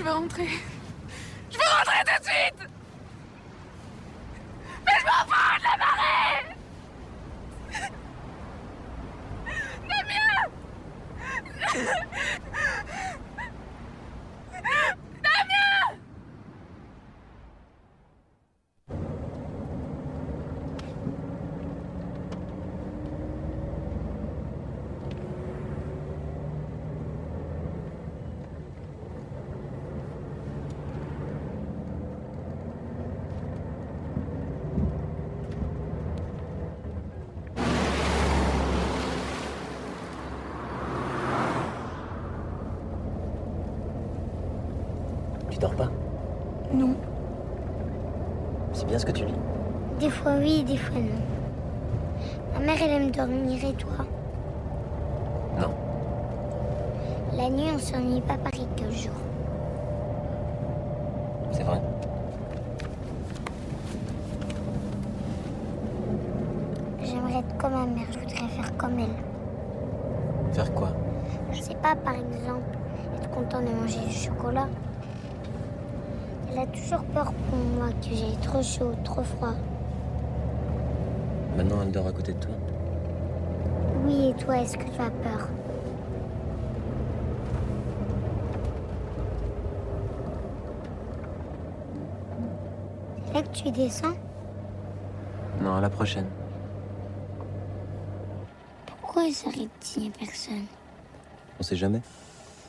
Je veux rentrer. Je veux rentrer tout de suite. Mais je m'en fous de la marée. Tu dors pas? Non. C'est bien ce que tu lis. Des fois oui, des fois non. Ma mère, elle aime dormir et toi? Non. La nuit, on s'ennuie pas pareil que le jour. C'est vrai. J'aimerais être comme ma mère, je voudrais faire comme elle. Faire quoi? Je sais pas, par exemple, être content de manger du chocolat. Elle a toujours peur pour moi que j'aille trop chaud, trop froid. Maintenant, elle dort à côté de toi. Oui, et toi, est-ce que tu as peur? C'est là que tu descends? Non, à la prochaine. Pourquoi elle s'arrête s'il n'y a personne? On sait jamais.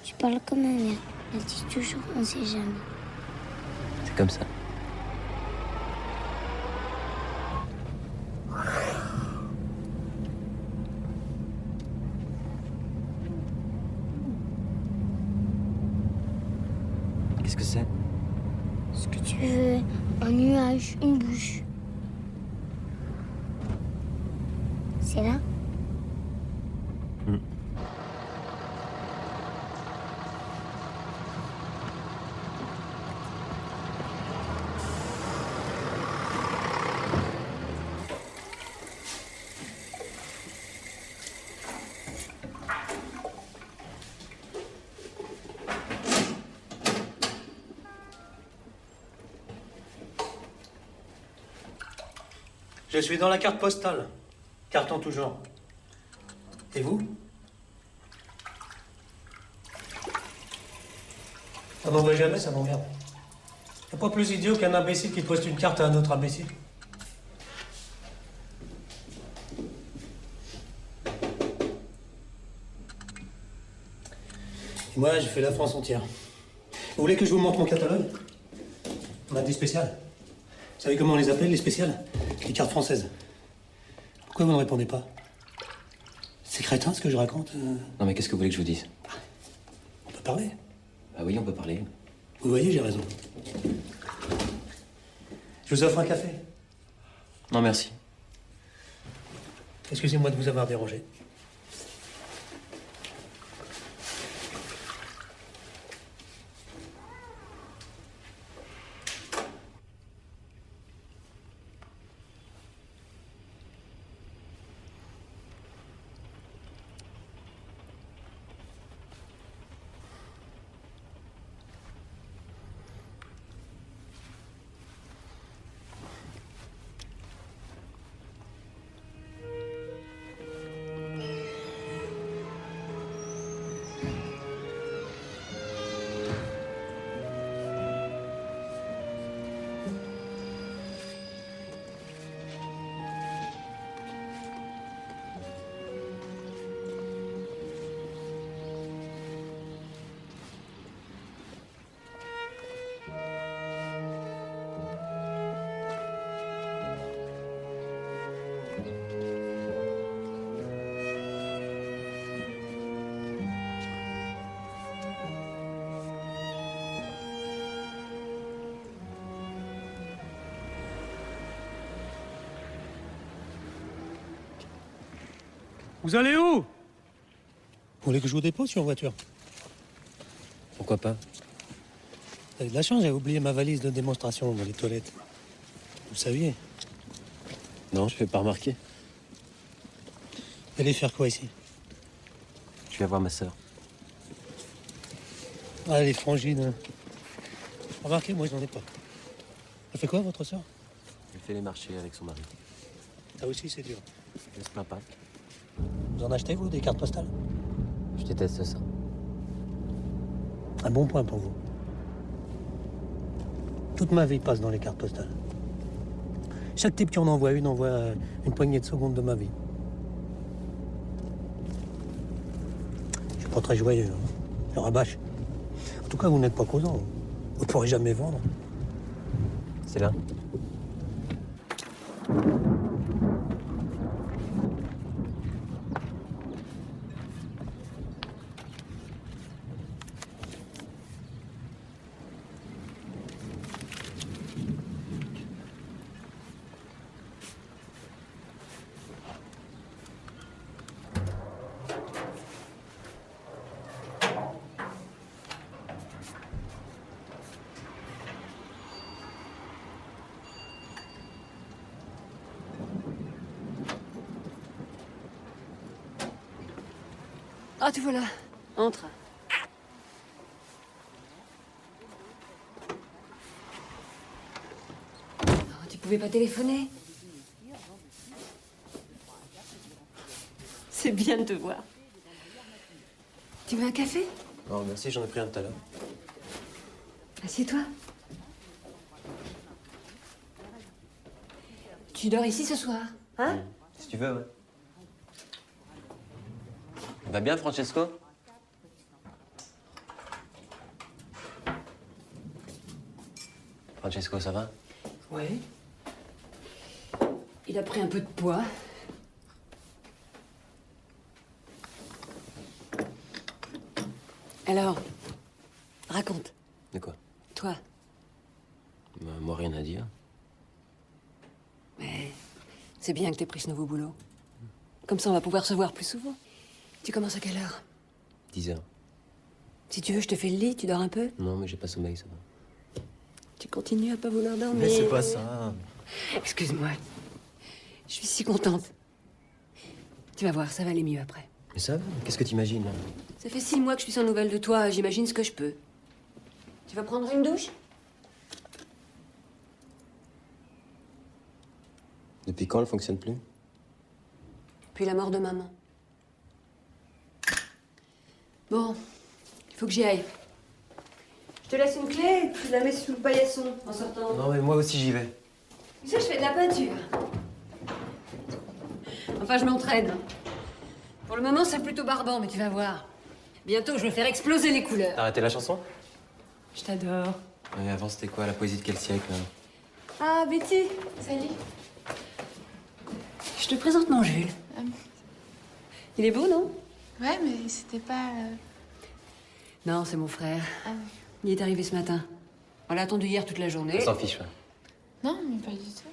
Tu parles comme ma mère. Elle dit toujours on sait jamais. C'est comme ça. Qu'est-ce que c'est? Ce que tu veux, un nuage, une bouche. C'est là? Je suis dans la carte postale. Carton tout genre. Et vous? Ça m'en va jamais, ça m'emmerde. Y'a pas plus idiot qu'un imbécile qui poste une carte à un autre imbécile. Et moi, j'ai fait la France entière. Vous voulez que je vous montre mon catalogue? On a des spéciales. Vous savez comment on les appelle, les spéciales? Les cartes françaises. Pourquoi vous ne répondez pas? C'est crétin ce que je raconte. Non, mais qu'est-ce que vous voulez que je vous dise? On peut parler. Bah oui, on peut parler. Vous voyez, j'ai raison. Je vous offre un café. Non, merci. Excusez-moi de vous avoir dérangé. Vous allez où? Vous voulez que je vous dépose sur voiture? Pourquoi pas? Vous avez de la chance, j'ai oublié ma valise de démonstration dans les toilettes. Vous saviez? Non, je fais pas remarquer. Vous allez faire quoi ici? Je vais voir ma sœur. Ah, les frangines. Remarquez, moi, je n'en ai pas. Elle fait quoi, votre soeur? Elle fait les marchés avec son mari. Ça aussi, c'est dur. Elle se plaint pas. Vous en achetez, vous, des cartes postales? Je déteste ça. Un bon point pour vous. Toute ma vie passe dans les cartes postales. Chaque type qui en envoie une poignée de secondes de ma vie. Je suis pas très joyeux, hein. Je rabâche. En tout cas, vous n'êtes pas causant. Vous ne pourrez jamais vendre. C'est là. Ah, te voilà. Entre. Oh, tu pouvais pas téléphoner? C'est bien de te voir. Tu veux un café? Non, merci, j'en ai pris un tout à l'heure. Assieds-toi. Tu dors ici ce soir, hein? Si tu veux, ouais. Va bien, Francesco? Francesco, ça va? Ouais. Il a pris un peu de poids. Alors, raconte. De quoi? Toi. Moi, rien à dire. Mais c'est bien que t'aies pris ce nouveau boulot. Comme ça, on va pouvoir se voir plus souvent. Tu commences à quelle heure? 10 heures. Si tu veux, je te fais le lit, tu dors un peu? Non, mais j'ai pas sommeil, ça va. Tu continues à pas vouloir dormir? Mais c'est pas ça. Excuse-moi. Je suis si contente. Tu vas voir, ça va aller mieux après. Mais ça va? Qu'est-ce que t'imagines, là? Ça fait 6 mois que je suis sans nouvelles de toi, j'imagine ce que je peux. Tu vas prendre une douche? Depuis quand elle fonctionne plus? Puis la mort de maman. Bon, il faut que j'y aille. Je te laisse une clé et tu la mets sous le paillasson en sortant. Non, mais moi aussi, j'y vais. Tu sais, je fais de la peinture. Enfin, je m'entraîne. Pour le moment, c'est plutôt barbant, mais tu vas voir. Bientôt, je vais faire exploser les couleurs. T'as arrêté la chanson? Je t'adore. Mais avant, c'était quoi, la poésie de quel siècle, là? Ah, Betty. Salut. Je te présente mon Jules. Il est beau, non? Ouais, mais c'était pas... Non, c'est mon frère. Ah ouais. Il est arrivé ce matin. On l'a attendu hier toute la journée. On s'en fiche, ouais. Non, mais pas du tout.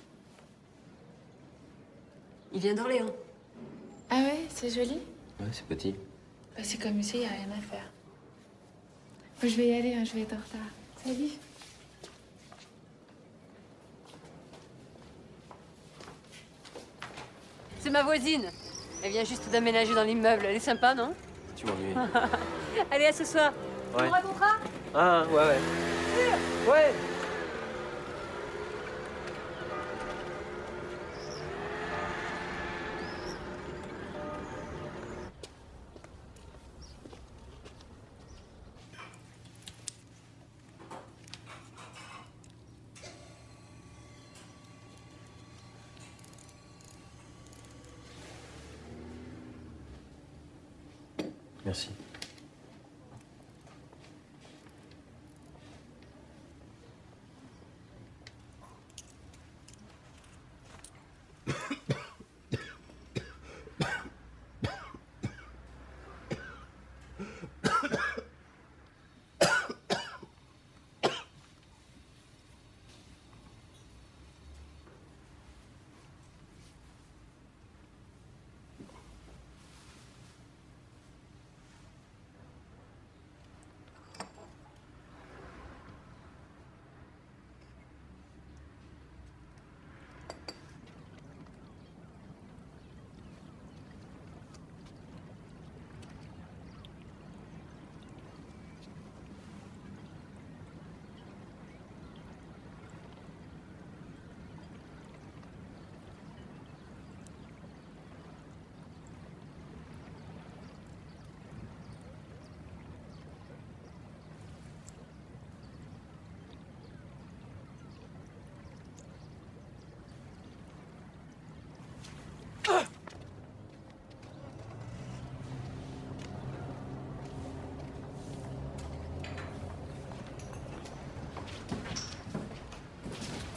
Il vient d'Orléans. Ah ouais, c'est joli? Ouais, c'est petit. Bah, c'est comme ici, y a rien à faire. Moi, je vais y aller, hein, je vais être en retard. Salut. C'est ma voisine. Elle vient juste d'aménager dans l'immeuble. Elle est sympa, non? Tu m'ennuies. Allez, à ce soir. Ouais. Tu me raconteras? Ah, ouais, ouais. Ouais. Merci.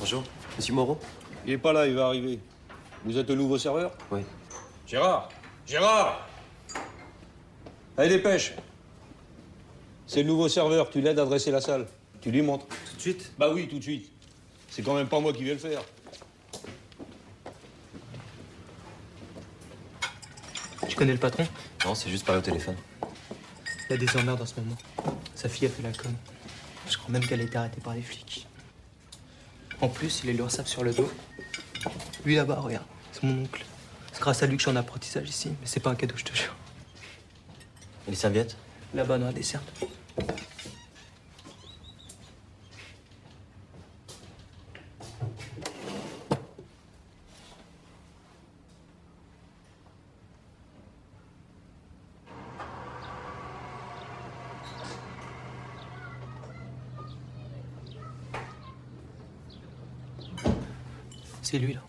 Bonjour. Monsieur Moreau? Il est pas là, il va arriver. Vous êtes le nouveau serveur? Oui. Gérard! Gérard! Allez, dépêche! C'est le nouveau serveur, tu l'aides à dresser la salle. Tu lui montres. Tout de suite? Bah oui, tout de suite. C'est quand même pas moi qui vais le faire. Tu connais le patron? Non, c'est juste parler au téléphone. Il a des emmerdes en ce moment. Sa fille a fait la conne. Je crois même qu'elle a été arrêtée par les flics. En plus, il a l'URSSAF sur le dos. Lui là-bas, regarde, c'est mon oncle. C'est grâce à lui que je suis en apprentissage ici, mais c'est pas un cadeau, je te jure. Et les serviettes? Là-bas, dans la desserte. C'est lui, là.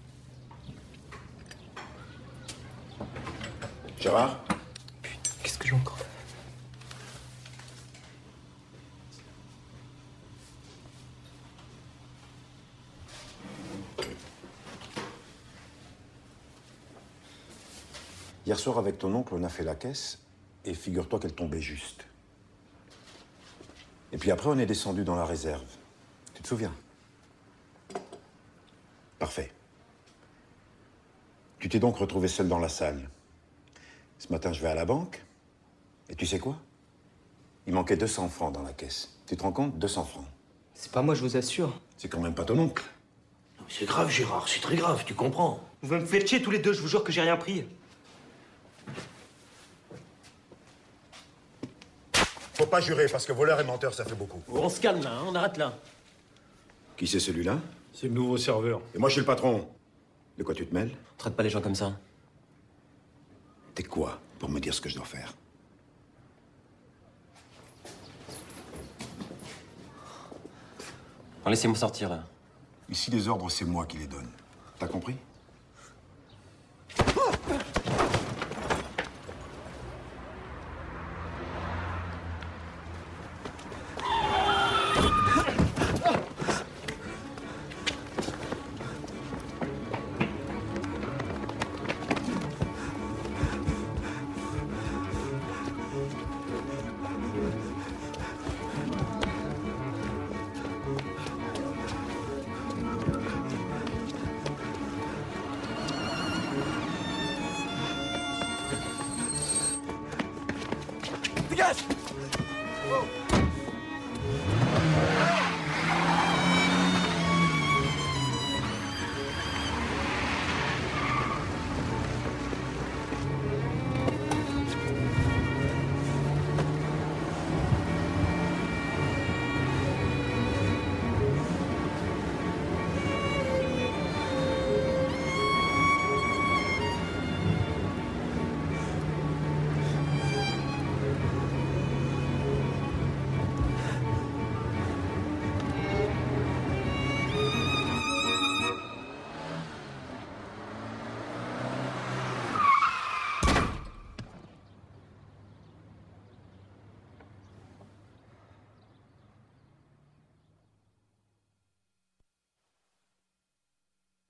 Gérard? Putain, qu'est-ce que j'ai encore fait? Hier soir, avec ton oncle, on a fait la caisse, et figure-toi qu'elle tombait juste. Et puis après, on est descendu dans la réserve. Tu te souviens? Parfait. Tu t'es donc retrouvé seul dans la salle. Ce matin, je vais à la banque, et tu sais quoi? Il manquait 200 francs dans la caisse. Tu te rends compte? 200 francs. C'est pas moi, je vous assure. C'est quand même pas ton oncle. C'est grave, Gérard, c'est très grave, tu comprends. Vous me faites chier tous les deux, je vous jure que j'ai rien pris. Faut pas jurer, parce que voleur et menteur, ça fait beaucoup. On se calme là, hein, on arrête là. Qui c'est celui-là? C'est le nouveau serveur. Et moi, je suis le patron. De quoi tu te mêles? Traite pas les gens comme ça. T'es quoi pour me dire ce que je dois faire? Bon, laissez-moi sortir. Ici, les ordres, c'est moi qui les donne. T'as compris?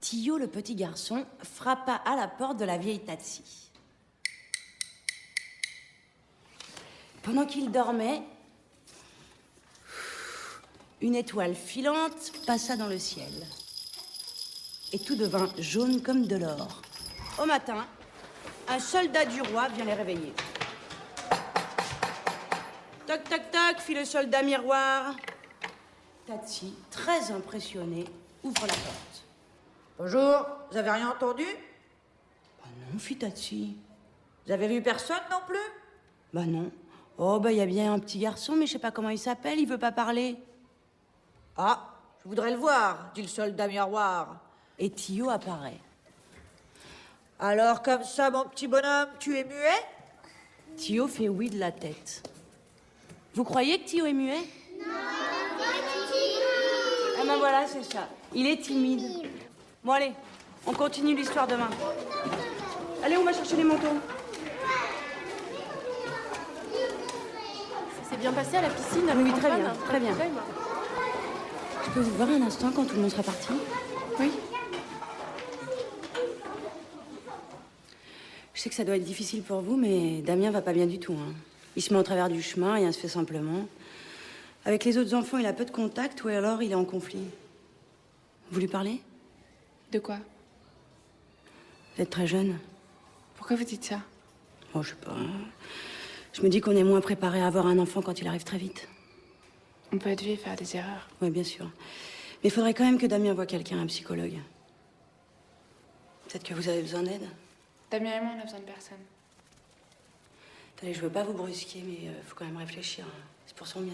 Tio, le petit garçon, frappa à la porte de la vieille Tatsi. Pendant qu'il dormait, une étoile filante passa dans le ciel. Et tout devint jaune comme de l'or. Au matin, un soldat du roi vient les réveiller. Toc, toc, toc, fit le soldat miroir. Tatsi, très impressionné, ouvre la porte. Bonjour, vous avez rien entendu? Bah non, fit Tatsi. Vous avez vu personne non plus? Bah non. Oh, bah il y a bien un petit garçon, mais je sais pas comment il s'appelle, il veut pas parler. Ah, je voudrais le voir, dit le soldat miroir. Et Tio apparaît. Alors comme ça, mon petit bonhomme, tu es muet? Tio fait oui de la tête. Vous croyez que Tio est muet? Non, ah ben voilà, c'est ça. Il est timide. Bon allez, on continue l'histoire demain. Allez, on va chercher les manteaux. Ça s'est bien passé à la piscine? Oui, très bien, très bien. Je peux vous voir un instant quand tout le monde sera parti? Oui. Je sais que ça doit être difficile pour vous, mais Damien va pas bien du tout, hein. Il se met au travers du chemin, rien se fait simplement. Avec les autres enfants, il a peu de contact, ou alors il est en conflit. Vous lui parlez? De quoi? Vous êtes très jeune. Pourquoi vous dites ça? Oh, je sais pas. Je me dis qu'on est moins préparé à avoir un enfant quand il arrive très vite. On peut être vieux et faire des erreurs. Oui, bien sûr. Mais il faudrait quand même que Damien voie quelqu'un, un psychologue. Peut-être que vous avez besoin d'aide. Damien et moi, on a besoin de personne. Attendez, je veux pas vous brusquer, mais faut quand même réfléchir. C'est pour son bien.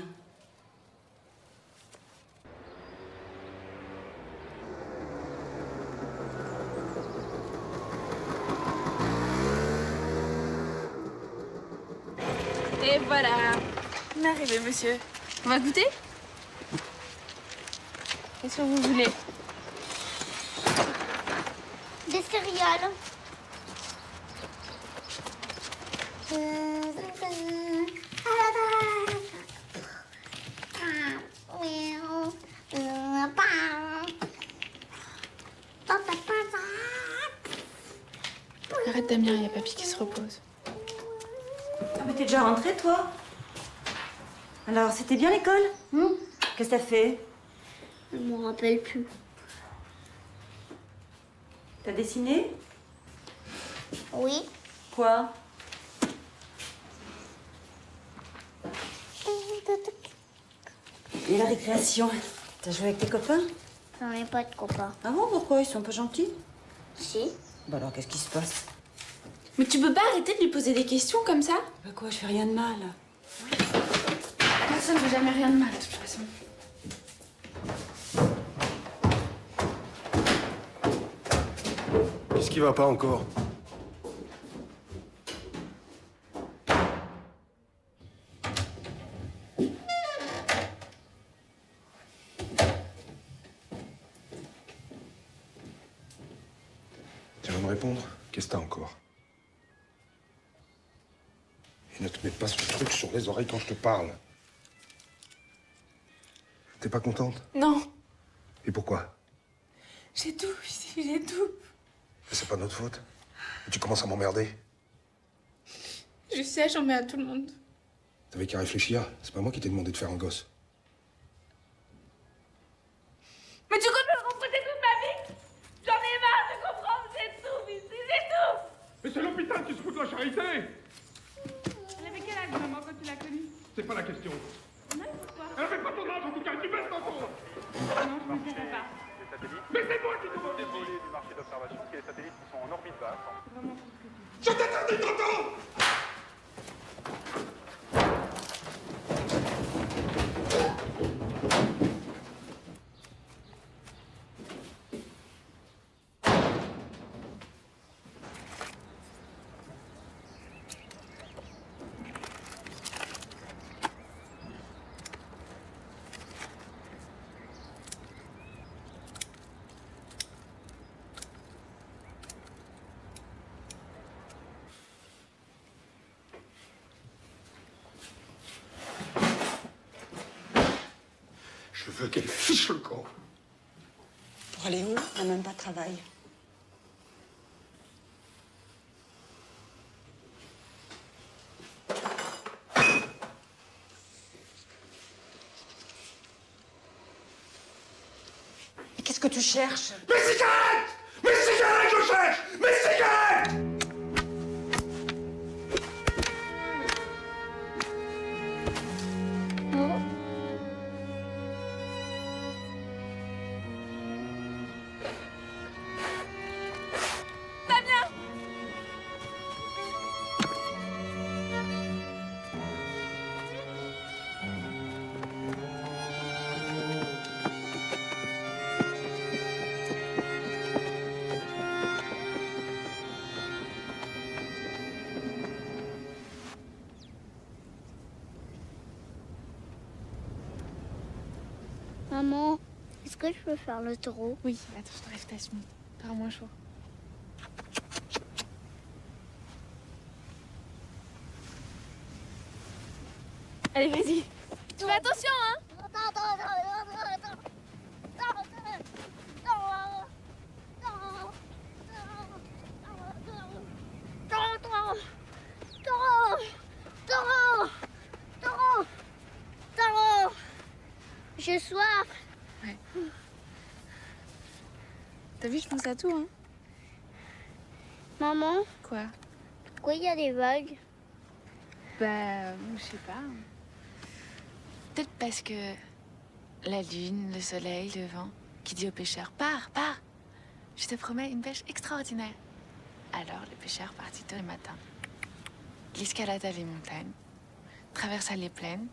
Et voilà. On est arrivé, monsieur. On va goûter? Qu'est-ce que vous voulez? Des céréales. Arrête, Damien, il y a papy qui se repose. Ah, mais t'es déjà rentrée, toi? Alors, c'était bien l'école? Qu'est-ce que t'as fait? Je m'en rappelle plus. T'as dessiné? Oui. Quoi? Et la récréation? T'as joué avec tes copains? J'en ai pas de copains. Ah bon, pourquoi? Ils sont pas gentils? Si. Bah alors, qu'est-ce qui se passe? Mais tu peux pas arrêter de lui poser des questions comme ça? Bah quoi, je fais rien de mal. Personne ne fait jamais rien de mal, de toute façon. Qu'est-ce qui va pas encore? Tu vas me répondre? Qu'est-ce que t'as encore? Et ne te mets pas ce truc sur les oreilles quand je te parle. T'es pas contente? Non, Et pourquoi? j'ai tout ici, j'ai tout. Mais c'est pas notre faute. Et tu commences à m'emmerder. Je sais, j'en mets à tout le monde. T'avais qu'à réfléchir. C'est pas moi qui t'ai demandé de faire un gosse. Mais tu comptes me repousser toute ma vie? J'en ai marre de comprendre, j'ai tout ici, j'ai tout. Mais c'est l'hôpital qui se fout de la charité! Elle avait quel âge, maman, quand tu l'as connue? C'est pas la question. Non, pourquoi? Elle avait pas ton âge en tout cas, tu baisses ton ton! Non, je ne dirai pas. Mais c'est moi qui demande des volets du marché d'observation, qui est les satellites qui sont en orbite basse. Je t'interdis d'entendre! Je veux qu'elle fiche le camp. Pour aller où? On n'a même pas de travail. Mais qu'est-ce que tu cherches? Mes cigarettes! Mes cigarettes, je cherche! Mes cigarettes! Maman, est-ce que je peux faire le taureau? Oui, attends, je t'enlève ta chemise. T'auras moins chaud. Allez, vas-y. Tu fais attention, hein? J'ai soif. Ouais. T'as vu, je pense à tout, hein. Maman, Quoi? pourquoi il y a des vagues? Bah, je sais pas. Peut-être parce que la lune, le soleil, le vent, qui dit au pêcheur, pars, pars. Je te promets une pêche extraordinaire. Alors le pêcheur partit tôt le matin. Il escalada les montagnes, traversa les plaines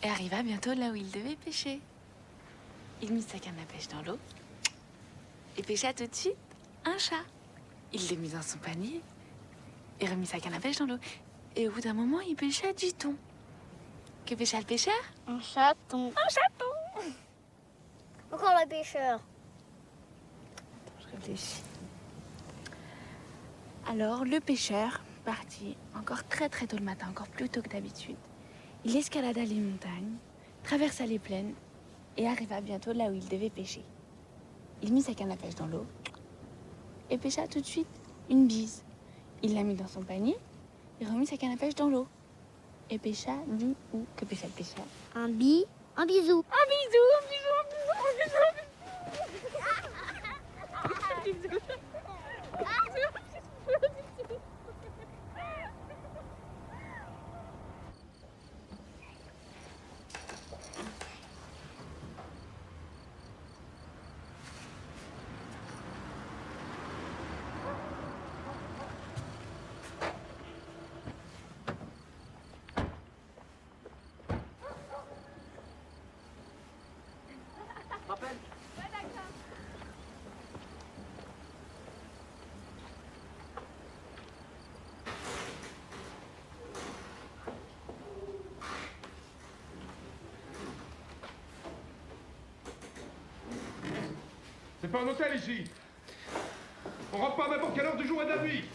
et arriva bientôt là où il devait pêcher. Il mit sa canne à pêche dans l'eau et pêcha tout de suite un chat. Il le mit dans son panier et remit sa canne à pêche dans l'eau. Et au bout d'un moment, il pêcha du thon. Que pêcha le pêcheur? Un chaton. Un chaton! Encore le pêcheur. Je réfléchis. Alors, le pêcheur partit encore très très tôt le matin, encore plus tôt que d'habitude. Il escalada les montagnes, traversa les plaines et arriva bientôt là où il devait pêcher. Il mit sa canne à pêche dans l'eau et pêcha tout de suite une bise. Il l'a mis dans son panier et remit sa canne à pêche dans l'eau et pêcha du ou que pêcha le pêcheur? Un bisou. Un bisou, un bisou, un bisou, un bisou, un bisou. C'est pas un hôtel ici. On rentre pas à n'importe quelle heure du jour et de la nuit.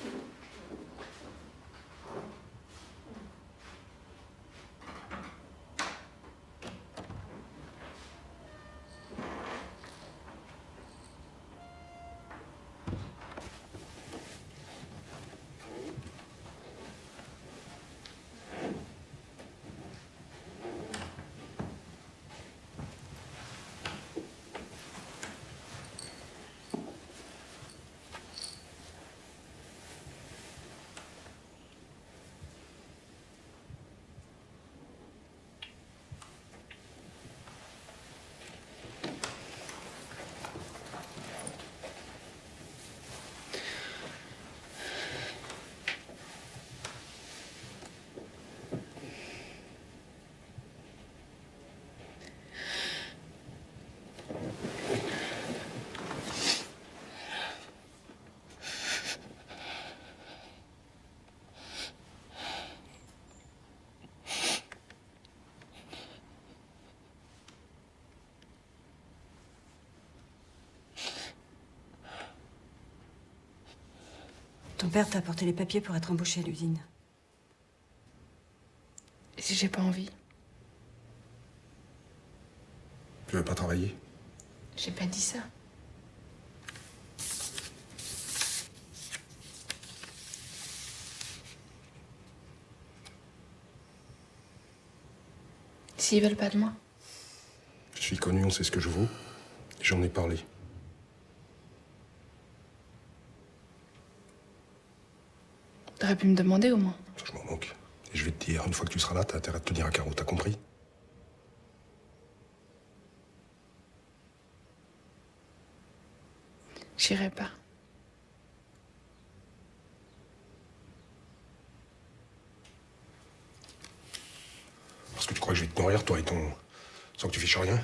Ton père t'a apporté les papiers pour être embauché à l'usine. Et si j'ai pas envie? Tu veux pas travailler? J'ai pas dit ça. S'ils veulent pas de moi? Je suis connu, on sait ce que je vaux. J'en ai parlé. T'aurais pu me demander au moins. Ça, je m'en moque. Et je vais te dire, une fois que tu seras là, t'as intérêt à te tenir à carreau, t'as compris? J'irai pas. Parce que tu crois que je vais te nourrir, toi et ton... sans que tu fiches rien?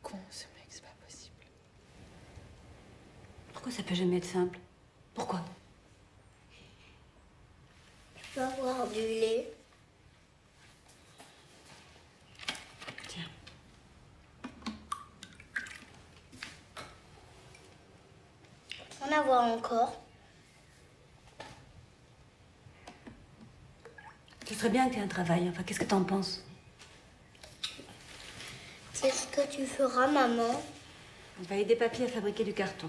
Con, ce mec, c'est pas possible. Pourquoi ça peut jamais être simple? Pourquoi? Je peux avoir du lait? Tiens. en avoir encore. Ce serait bien que tu aies un travail. Enfin, qu'est-ce que t'en penses? Qu'est-ce que tu feras, maman? On va aider papy à fabriquer du carton.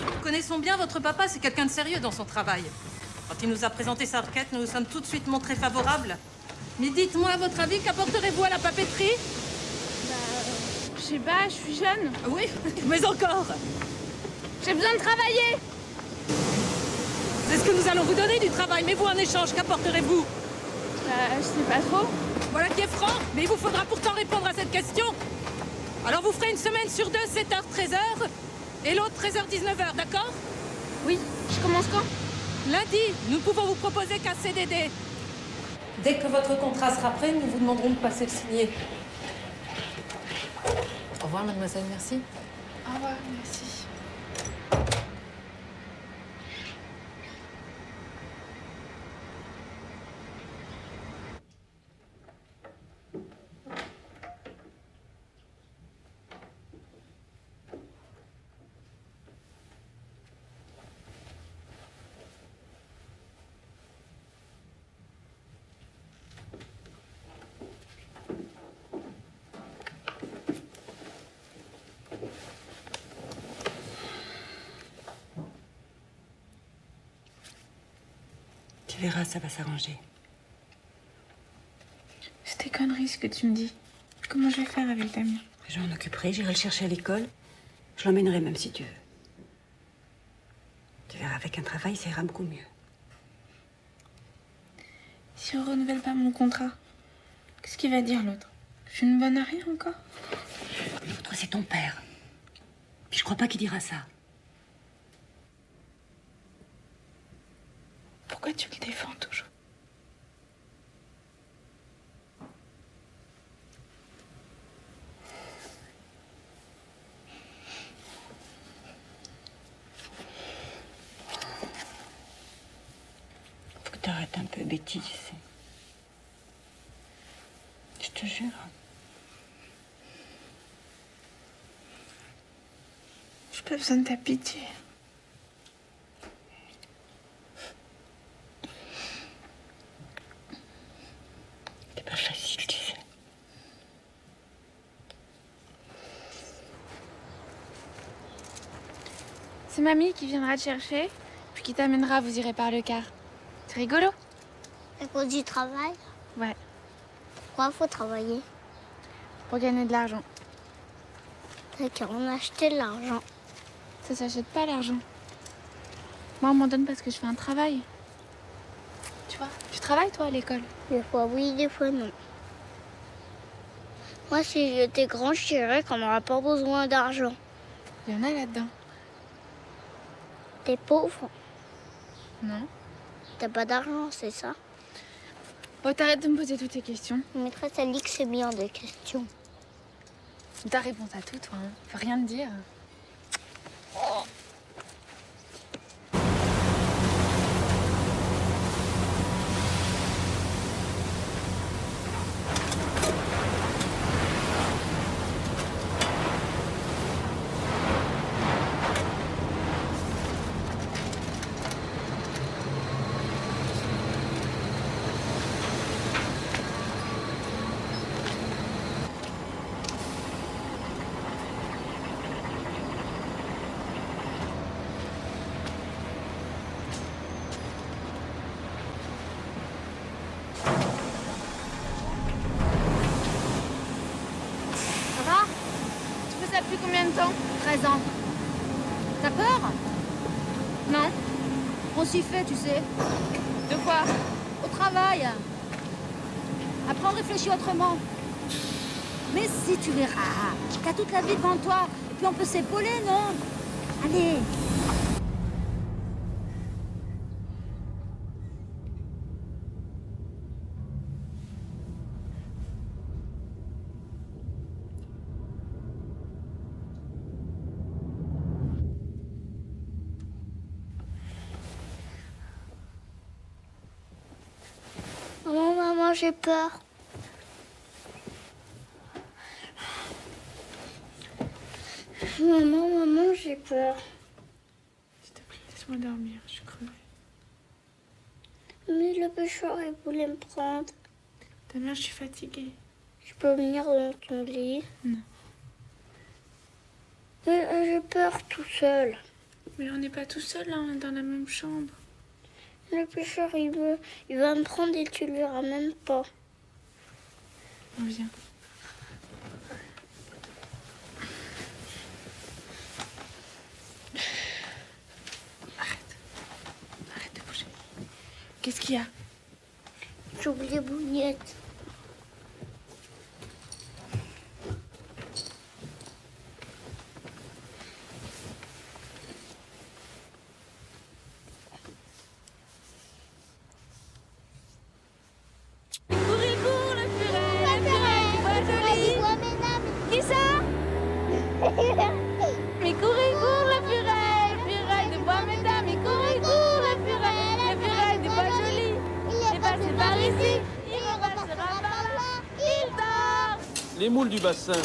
Nous connaissons bien votre papa, c'est quelqu'un de sérieux dans son travail. Quand il nous a présenté sa requête, nous nous sommes tout de suite montrés favorables. Mais dites-moi, à votre avis, qu'apporterez-vous à la papeterie? Je sais pas, je suis jeune. Oui, mais encore. J'ai besoin de travailler. C'est ce que nous allons vous donner du travail, mais vous, en échange, qu'apporterez-vous? Je sais pas trop. Voilà qui est franc, mais il vous faudra pourtant répondre à cette question. Alors vous ferez une semaine sur deux, 7h, 13h, et l'autre 13h, 19h, d'accord? Oui, je commence quand? Lundi, nous ne pouvons vous proposer qu'un CDD. Dès que votre contrat sera prêt, nous vous demanderons de passer le signer. Au revoir, mademoiselle, merci. Au revoir, merci. Tu verras, ça va s'arranger. C'est des conneries ce que tu me dis. Comment je vais faire avec Damien? Je m'en occuperai, j'irai le chercher à l'école. Je l'emmènerai même si tu veux. Tu verras, avec un travail, ça ira beaucoup mieux. Si on renouvelle pas mon contrat, qu'est-ce qu'il va dire l'autre? Je suis une bonne à rien encore? L'autre, c'est ton père. Puis je crois pas qu'il dira ça. Pourquoi tu le défends toujours? Faut que t'arrêtes un peu, Betty, tu sais. Je te jure. J'ai pas besoin de ta pitié. C'est pas facile, tu sais. C'est mamie qui viendra te chercher, puis qui t'amènera, vous irez par le car. C'est rigolo? À cause du travail? Ouais, Pourquoi faut travailler? pour gagner de l'argent. D'accord, on a acheté de l'argent. Ça s'achète pas l'argent. Moi, on m'en donne parce que je fais un travail. Tu vois, tu travailles toi à l'école? Des fois oui, des fois non. Moi, si j'étais grand, je dirais qu'on n'aura pas besoin d'argent. Il y en a là-dedans. T'es pauvre, Non? t'as pas d'argent, c'est ça? Bon, t'arrêtes de me poser toutes tes questions. La maîtresse, elle dit que c'est bien des questions. T'as réponse à tout, toi. Hein. Faut rien te dire. Ça va? Tu fais ça depuis combien de temps? 13 ans. T'as peur? Non? On s'y fait, tu sais. De quoi? Au travail. Après, on réfléchit autrement. Mais si tu verras, t'as toute la vie devant toi. Et puis on peut s'épauler, non? Allez. j'ai peur. Maman, j'ai peur. S'il te plaît, laisse-moi dormir, je suis crevée. Mais le pêcheur, il voulait me prendre. Damien, je suis fatiguée. Je peux venir dans ton lit? Non. Mais j'ai peur tout seul. Mais on n'est pas tout seul, là, on est dans la même chambre. Le pêcheur, il va me prendre et tu le verras même pas. Viens. Arrête de bouger. Qu'est-ce qu'il y a? J'ai oublié Bougnette. Qui ça? Mais courez pour la Furaille de bois mesdames, mais courez pour la Furaille de bois joli. Il est passé par ici, il repassera par là, il dort. Les moules du bassin.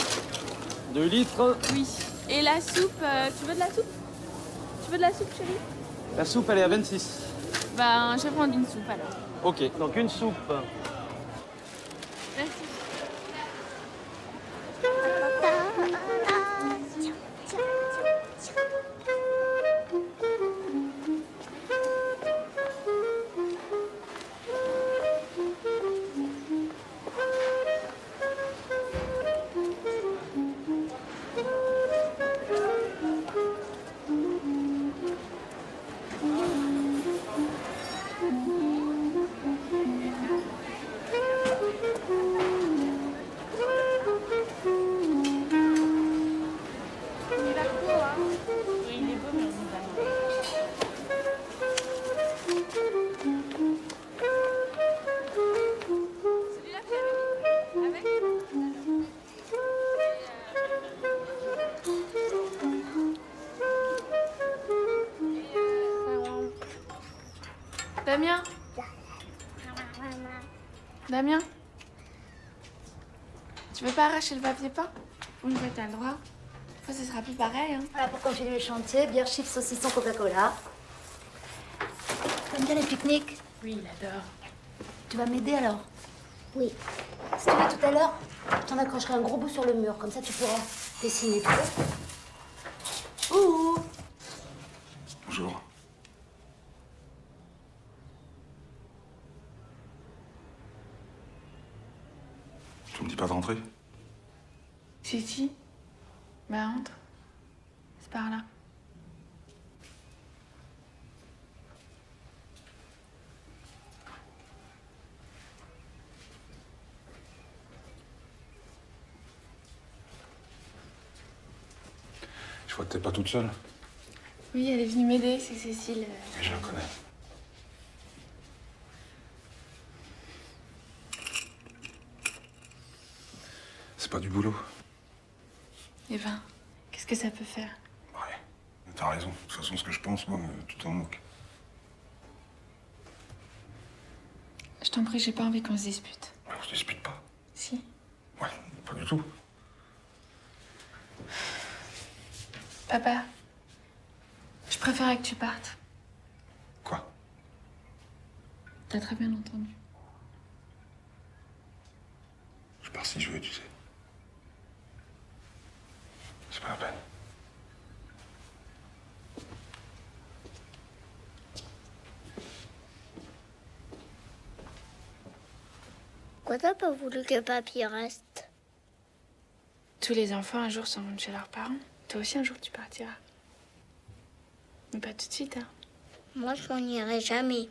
2 litres. Oui. Et la soupe, tu veux de la soupe? Tu veux de la soupe, chérie? La soupe, elle est à 26. Ben, je vais prendre une soupe alors. Ok, donc une soupe. Merci. Damien? Damien? Tu veux pas arracher le papier peint? Une fois t'as le droit. Une fois ce sera plus pareil, hein. Voilà pour continuer le chantier, bière, chips, saucisson, Coca-Cola. T'aimes bien les pique-niques? Oui, il adore. Tu vas m'aider alors? Oui. Si tu veux tout à l'heure, je t'en accrocherai un gros bout sur le mur, comme ça tu pourras dessiner. Ouh! Bonjour. Tu me dis pas de rentrer? Si. Bah, entre. C'est par là. Je vois que t'es pas toute seule. Oui, elle est venue m'aider, c'est Cécile. Et je la connais. C'est pas du boulot. Eh ben, qu'est-ce que ça peut faire? Ouais, t'as raison. De toute façon, ce que je pense, moi, tu t'en moques. Je t'en prie, j'ai pas envie qu'on se dispute. Ouais, on se dispute pas. Si. Ouais, pas du tout. Papa, je préférais que tu partes. Quoi? T'as très bien entendu. Je pars si je veux, tu sais. C'est pas la peine. Pourquoi t'as pas voulu que papy reste? Tous les enfants, un jour, s'en vont de chez leurs parents. Toi aussi, un jour, tu partiras. Mais pas tout de suite, hein. Moi, je m'en irai jamais.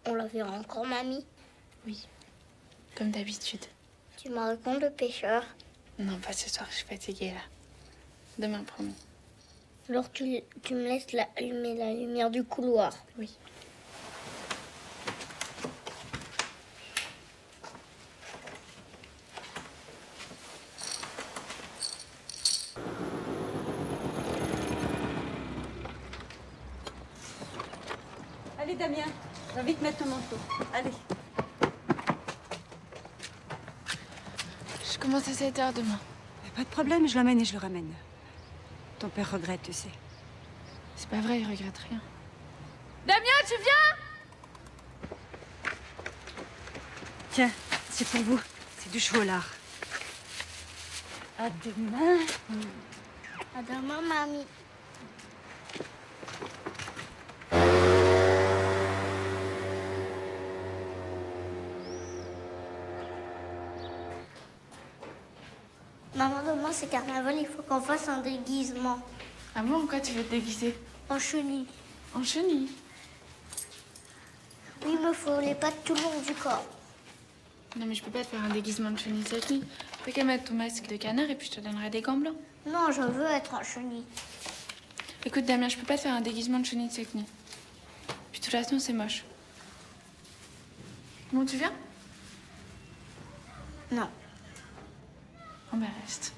On la verra encore, mamie. Oui, comme d'habitude. Tu me racontes le pêcheur. Non, pas ce soir, je suis fatiguée, là. Demain, promis. Alors, tu me laisses allumer la lumière du couloir. Oui. Allez, Damien, Va vite mettre ton manteau. Allez. Je commence à 7h demain. Pas de problème, je l'emmène et je le ramène. Ton père regrette, tu sais. C'est pas vrai, il regrette rien. Damien, tu viens? Tiens, c'est pour vous. C'est du chocolat. À demain. À demain, mamie. Maman, demain c'est carnaval, il faut qu'on fasse un déguisement. Ah bon, en quoi tu veux te déguiser? En chenille. En chenille? Oui, il me faut les pattes tout le long du corps. Non, mais je peux pas te faire un déguisement de chenille cette nuit. Fais qu'à mettre ton masque de canard et puis je te donnerai des gants blancs. Non, je veux être en chenille. Écoute, Damien, je peux pas te faire un déguisement de chenille cette nuit. Puis de toute façon, c'est moche. Bon, tu viens? Non. Bon, bah, reste.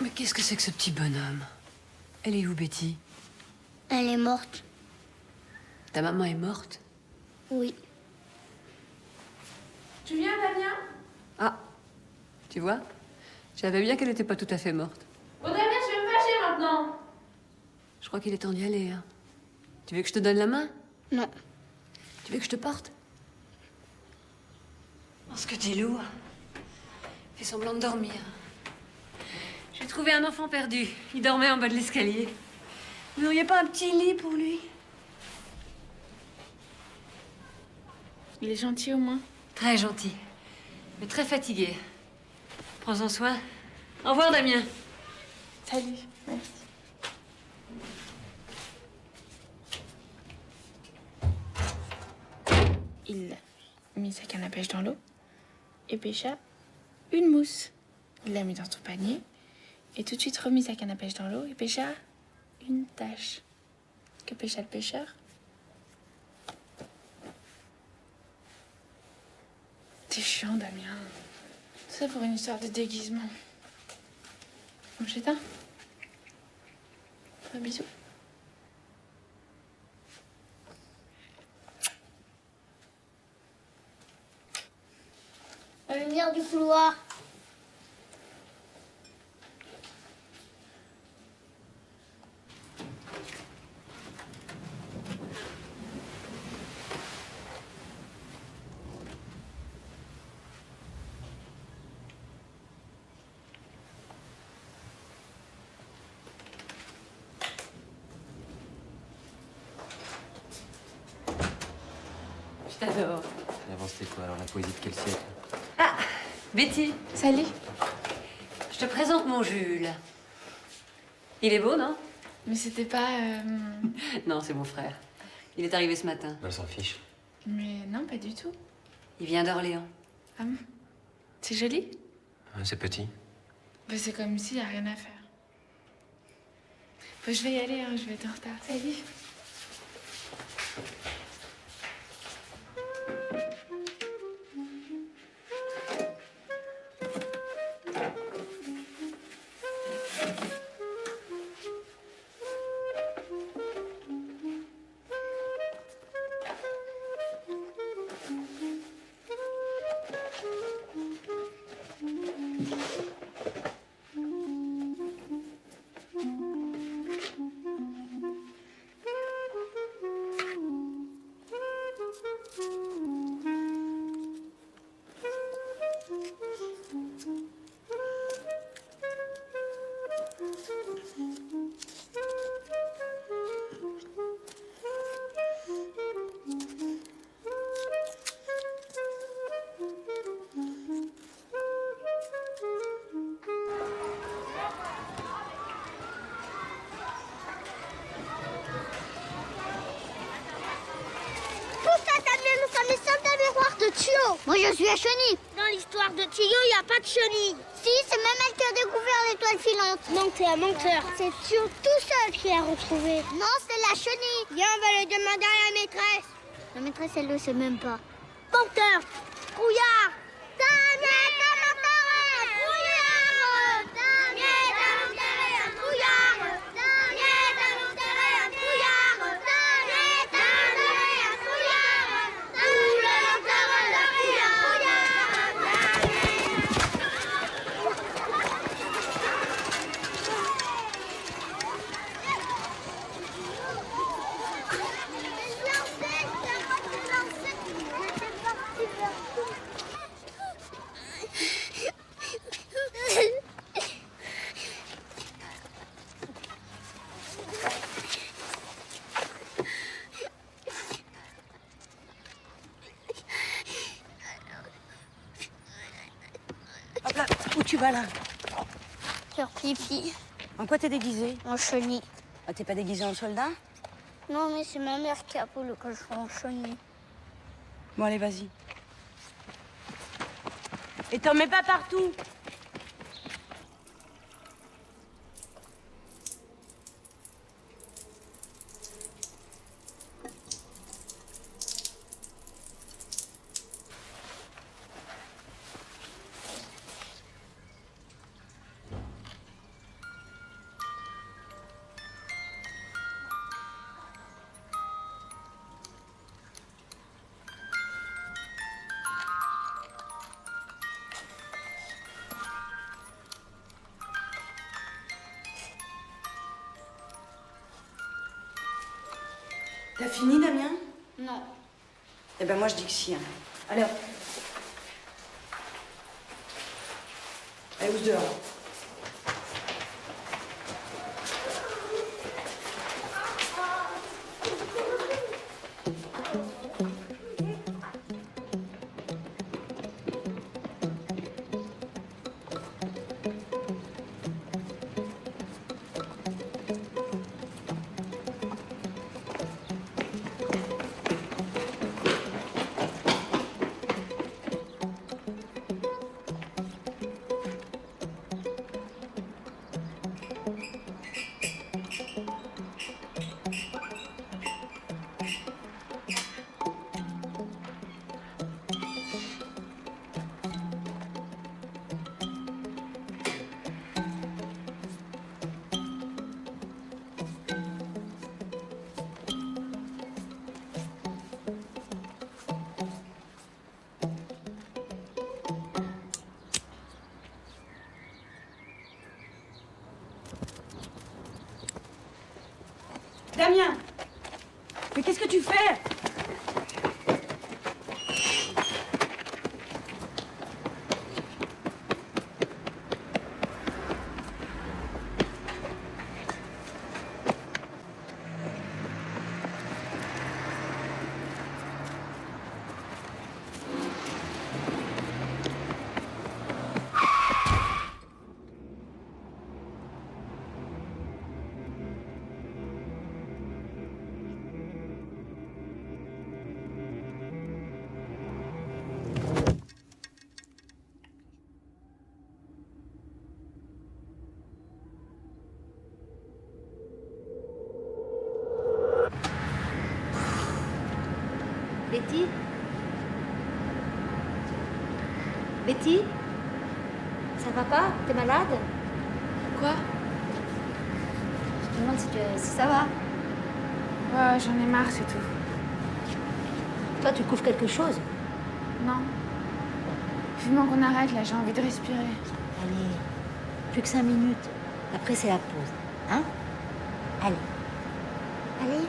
Mais qu'est-ce que c'est que ce petit bonhomme? Elle est où, Betty? Elle est morte. Ta maman est morte? Oui. Tu viens, Damien? Ah, tu vois? Je savais bien qu'elle n'était pas tout à fait morte. Bon, Damien, je vais me fâcher maintenant. Je crois qu'il est temps d'y aller. Hein. Tu veux que je te donne la main? Non. Tu veux que je te porte? Parce que t'es lourd. Fais semblant de dormir. J'ai trouvé un enfant perdu. Il dormait en bas de l'escalier. Vous n'auriez pas un petit lit pour lui? Il est gentil au moins. Très gentil. Mais très fatigué. Prends-en soin. Au revoir, Damien. Salut. Merci. Il mit sa canne à pêche dans l'eau et pêcha une mousse. Il l'a mis dans son panier et tout de suite remis sa canne à pêche dans l'eau et pêcha une tache. Que pêcha le pêcheur? T'es chiant, Damien. Tout ça pour une histoire de déguisement. Bon, je t'éteins. Un bisou. La lumière du couloir. Je t'adore. Et avant, c'était quoi alors, la poésie de quel siècle? Ah, Betty. Salut. Je te présente mon Jules. Il est beau, non? Mais c'était pas... Non, c'est mon frère. Il est arrivé ce matin. Elle s'en fiche. Mais non, pas du tout. Il vient d'Orléans. Ah bon? C'est joli? Ouais, c'est petit. Bah, c'est comme s'il n'y a rien à faire. Bah, je vais y aller, hein, je vais être en retard. Salut. Tio. Moi, je suis à chenille. Dans l'histoire de Tio, il n'y a pas de chenille. Si, c'est même elle qui a découvert l'étoile filante. Non, t'es un menteur. C'est Tio tout seul qui l'a retrouvé. Non, c'est la chenille. Viens, on va le demander à la maîtresse. La maîtresse, elle le sait même pas. Menteur. Rouillard. Hop là, où tu vas là? Faire pipi. En quoi t'es déguisée? En chenille. Ah, t'es pas déguisée en soldat? Non, mais c'est ma mère qui a voulu que je sois en chenille. Bon, allez, vas-y. Et t'en mets pas partout. T'as fini, Damien? Non. Eh ben moi je dis que si. Hein. Allez hop. Allez, ouvre dehors. Damien! Mais qu'est-ce que tu fais? Betty? Betty? Ça va pas? T'es malade? Quoi? Je me demande si ça va. Ouais, j'en ai marre, c'est tout. Toi, tu couvres quelque chose? Non. Vivement qu'on arrête, là, j'ai envie de respirer. Allez, plus que 5 minutes. Après, c'est la pause. Hein? Allez. Allez.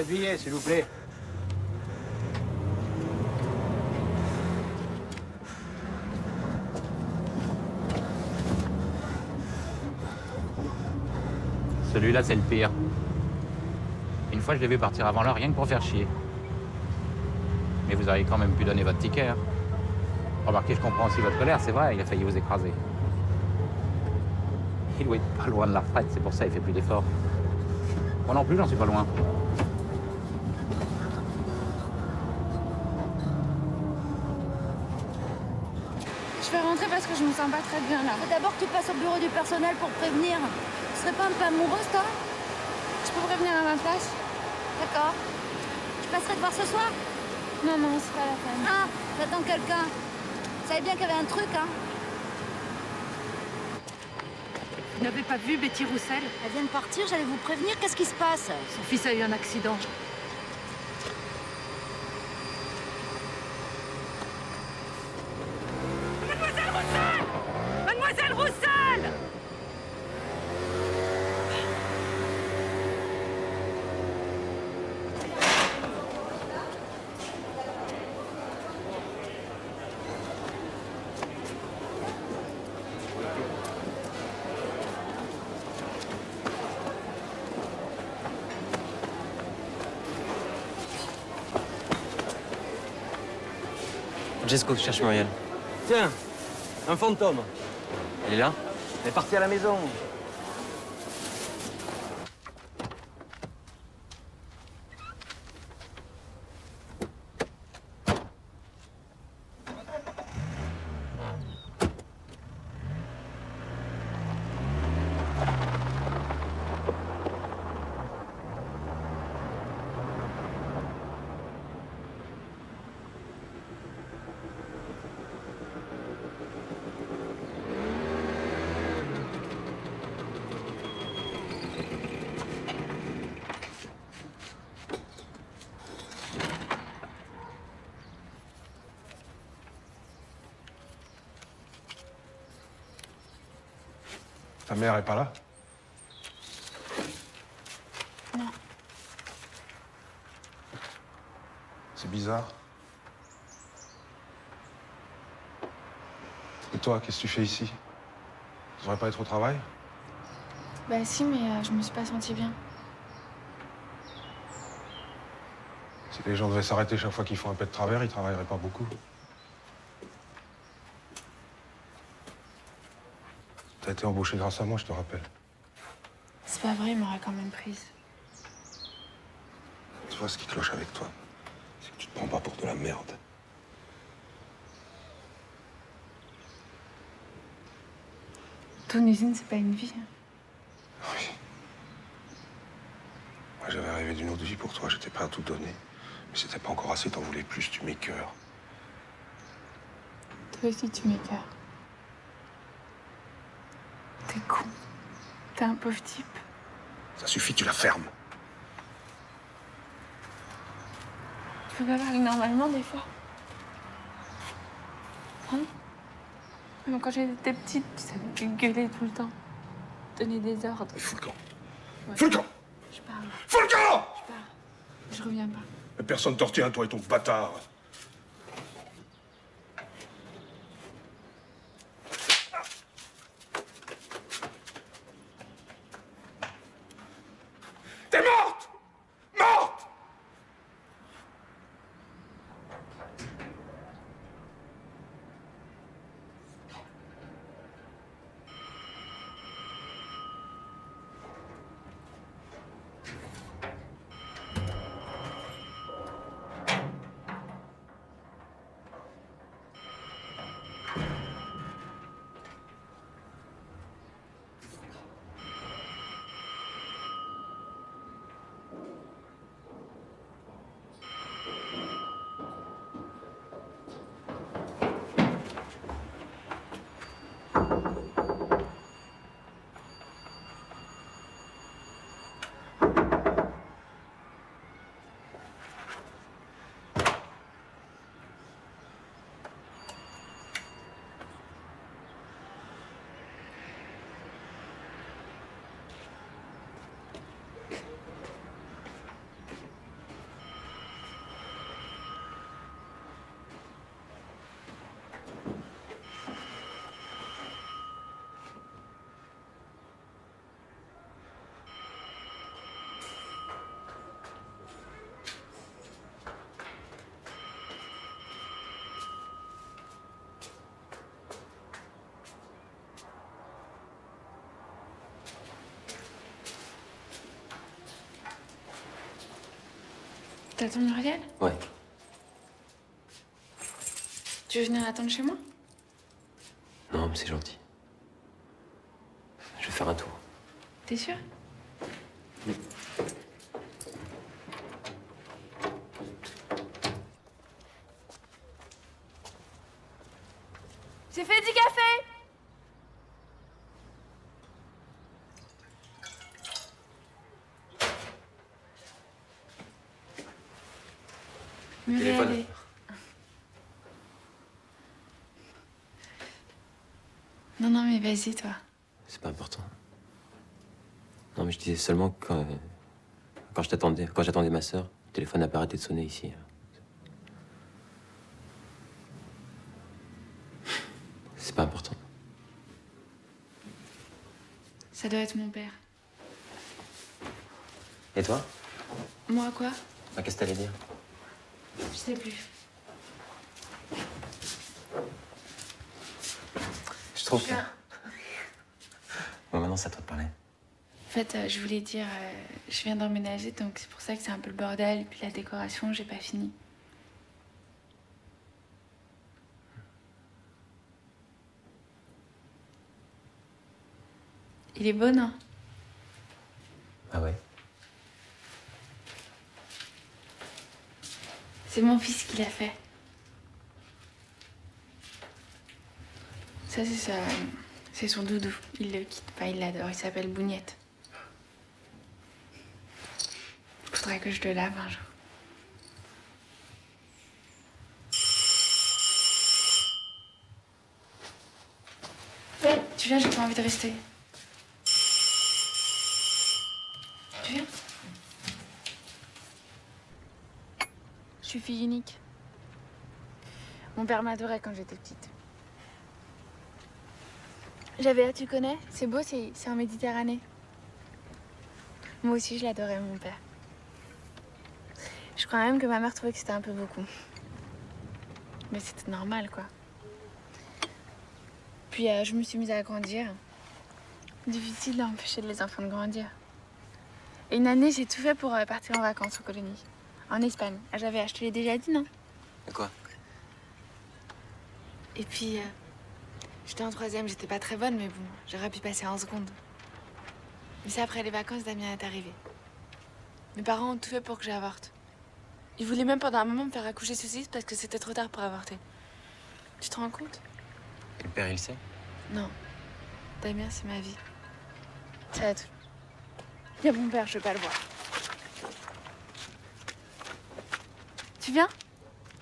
Pas de billets, s'il vous plaît. Celui-là, c'est le pire. Une fois, je l'ai vu partir avant l'heure, rien que pour faire chier. Mais vous auriez quand même pu donner votre ticket. Hein. Remarquez, je comprends aussi votre colère, c'est vrai, il a failli vous écraser. Il doit être pas loin de la retraite, c'est pour ça qu'il fait plus d'efforts. Moi non plus, j'en suis pas loin. Je vais rentrer parce que je me sens pas très bien là. Faut d'abord que tu passes au bureau du personnel pour prévenir. Tu serais pas un peu amoureuse, toi? Tu peux prévenir à ma place? D'accord. Je passerai te voir ce soir? Non, non, c'est pas la peine. Ah, j'attends quelqu'un. Vous savez bien qu'il y avait un truc, hein? Vous n'avez pas vu Betty Roussel? Elle vient de partir, j'allais vous prévenir. Qu'est-ce qui se passe? Son fils a eu un accident. Mademoiselle Roussel! Mademoiselle Roussel! Jesco, cherche Muriel. Tiens, un fantôme. Elle est là? Elle est partie à la maison. Ta mère est pas là? Non. C'est bizarre. Et toi, qu'est-ce que tu fais ici? Tu devrais pas être au travail? Bah si, mais je me suis pas sentie bien. Si les gens devaient s'arrêter chaque fois qu'ils font un peu de travers, ils travailleraient pas beaucoup. T'as été embauché grâce à moi, je te rappelle. C'est pas vrai, il m'aurait quand même prise. Tu vois, ce qui cloche avec toi, c'est que tu te prends pas pour de la merde. Ton usine, c'est pas une vie. Oui. Moi, j'avais rêvé d'une autre vie pour toi, j'étais prêt à tout donner. Mais c'était pas encore assez, t'en voulais plus, tu m'écœures. Toi aussi, tu m'écœures. T'es con. T'es un pauvre type. Ça suffit, tu la fermes. Tu peux pas parler normalement des fois. Hein? Même quand j'étais petite, tu savais gueuler tout le temps. Donner des ordres. Fous le camp. Ouais. Fous le camp. Je pars. Fous le camp. Je pars. Je reviens pas. Mais personne te retient, toi et ton bâtard. T'es morte! Morte! T'attends Muriel? Ouais. Tu veux venir l'attendre chez moi? Non, mais c'est gentil. Je vais faire un tour. T'es sûr? J'ai fait du café! Téléphone. Muriel est... Non, non, mais vas-y, toi. C'est pas important. Non, mais je disais seulement que quand j'attendais ma sœur, le téléphone n'a pas arrêté de sonner ici. C'est pas important. Ça doit être mon père. Et toi? Moi, quoi? Bah, qu'est-ce que t'allais dire? Je sais plus. Je trouve que... Bon, maintenant, c'est à toi de parler. En fait, je voulais dire, je viens d'emménager, donc c'est pour ça que c'est un peu le bordel. Et puis la décoration, j'ai pas fini. Il est beau, non? Ah ouais? C'est mon fils qui l'a fait. Ça, c'est son doudou. Il le quitte pas, il l'adore. Il s'appelle Bougnette. Faudrait que je le lave un jour. Ouais, tu viens, j'ai pas envie de rester. Tu viens? Je suis fille unique. Mon père m'adorait quand j'étais petite. Tu connais? C'est beau, c'est en Méditerranée. Moi aussi, je l'adorais, mon père. Je crois même que ma mère trouvait que c'était un peu beaucoup. Mais c'était normal, quoi. Puis je me suis mise à grandir. Difficile d'empêcher les enfants de grandir. Et une année, j'ai tout fait pour partir en vacances aux colonies. En Espagne. Ah, je te l'ai déjà dit, non? Quoi? Et puis, j'étais en troisième, j'étais pas très bonne, mais bon, j'aurais pu passer en seconde. Mais c'est après les vacances, Damien est arrivé. Mes parents ont tout fait pour que j'avorte. Ils voulaient même pendant un moment me faire accoucher sous 6 parce que c'était trop tard pour avorter. Tu te rends compte? Et le père, il sait? Non. Damien, c'est ma vie. C'est tout. Il y a mon père, je veux pas le voir. Tu viens?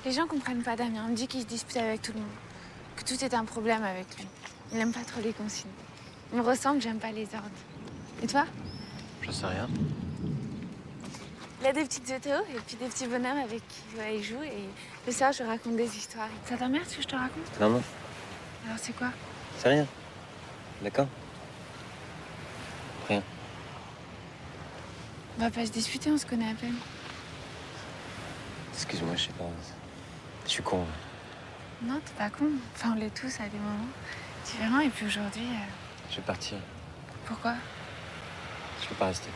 Les gens comprennent pas Damien. On me dit qu'il se dispute avec tout le monde. Que tout est un problème avec lui. Il aime pas trop les consignes. Il me ressemble, j'aime pas les ordres. Et toi? J'en sais rien. Il a des petites autos et puis des petits bonhommes avec qui il joue. Et le soir, je raconte des histoires. Ça t'emmerde ce que je te raconte? Non, non, Alors c'est quoi? c'est rien. D'accord? Rien. On va pas se disputer, on se connaît à peine. Excuse-moi, je sais pas. Je suis con. Non, t'es pas con. Enfin, on l'est tous à des moments différents. Et puis aujourd'hui... Je vais partir. Pourquoi? Je peux pas rester.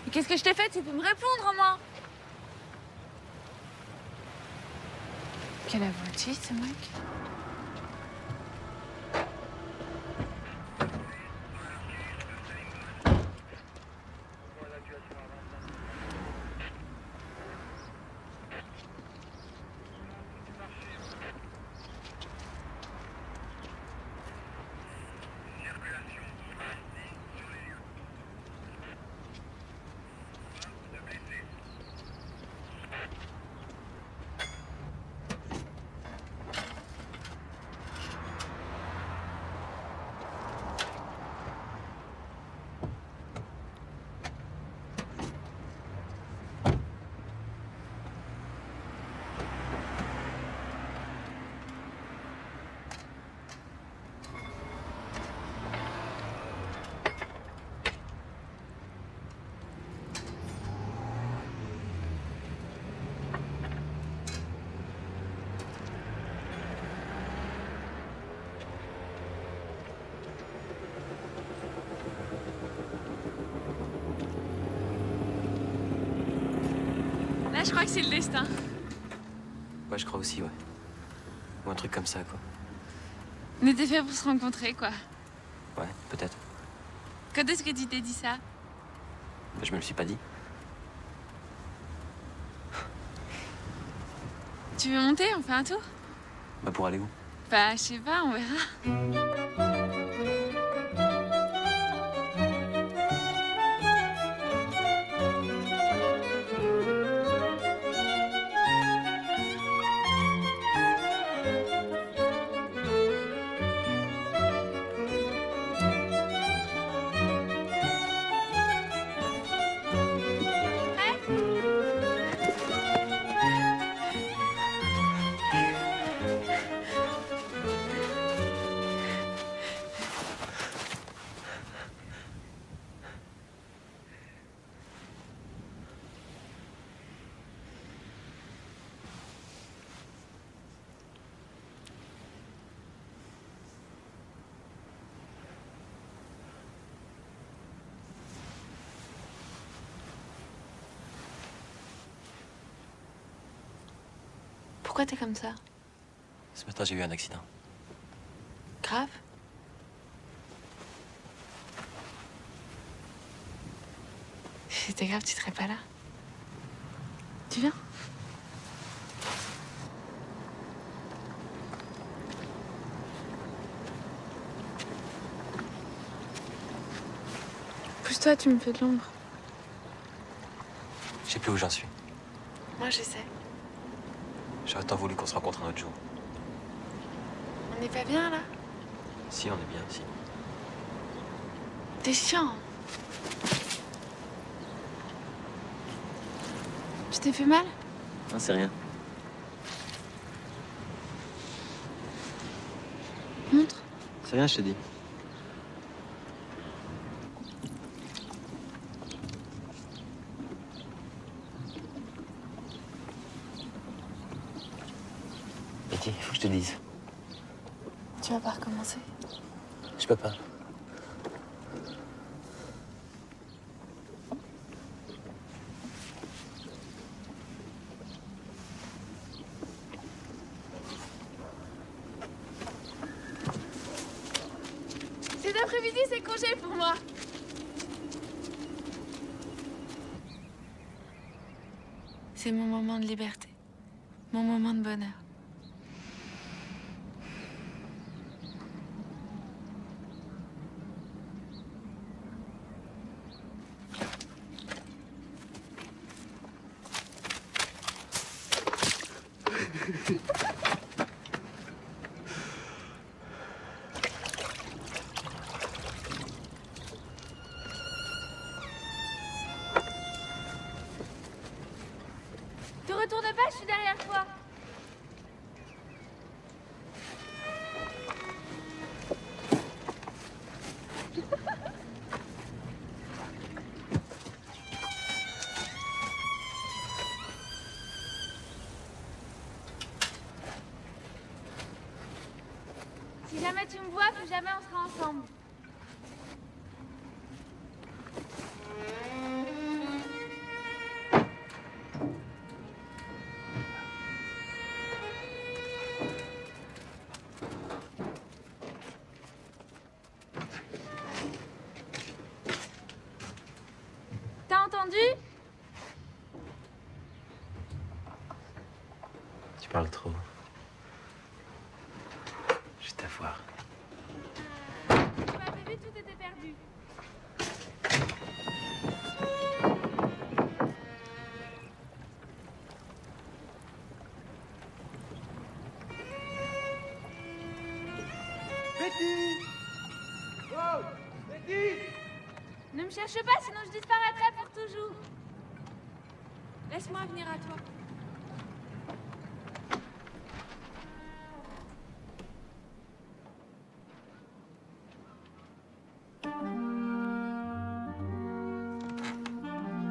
Mais qu'est-ce que je t'ai fait? Tu peux me répondre, moi. Quel abruti, ce mec. crois que c'est le destin. Ouais, je crois aussi, ouais. Ou un truc comme ça, quoi. On était fait pour se rencontrer, quoi. Ouais, peut-être. Quand est-ce que tu t'es dit ça? Bah, je me le suis pas dit. Tu veux monter? On fait un tour? Bah, pour aller où? Bah, je sais pas, on verra. Pourquoi t'es comme ça? Ce matin, j'ai eu un accident. Grave? Si c'était grave, tu serais pas là. Tu viens? Pousse-toi, tu me fais de l'ombre. Je sais plus où j'en suis. Moi, je sais. J'aurais tant voulu qu'on se rencontre un autre jour. On n'est pas bien, là? Si, on est bien, si. T'es chiant. Je t'ai fait mal? Non, c'est rien. Montre. C'est rien, je te dis. Betty, il faut que je te dise. Tu vas pas recommencer? Je peux pas. Cet après-midi, c'est congé pour moi. C'est mon moment de liberté. Mon moment de bonheur. Te retourne pas, je suis derrière toi. Si jamais tu me vois, plus jamais on sera ensemble. T'as entendu? Tu parles trop. Je vais t'avoir. Tu m'avais vu, tout était perdu. Betty! Oh! Betty! Ne me cherche pas, sinon je disparaîtrai pour toujours. Laisse-moi venir à toi.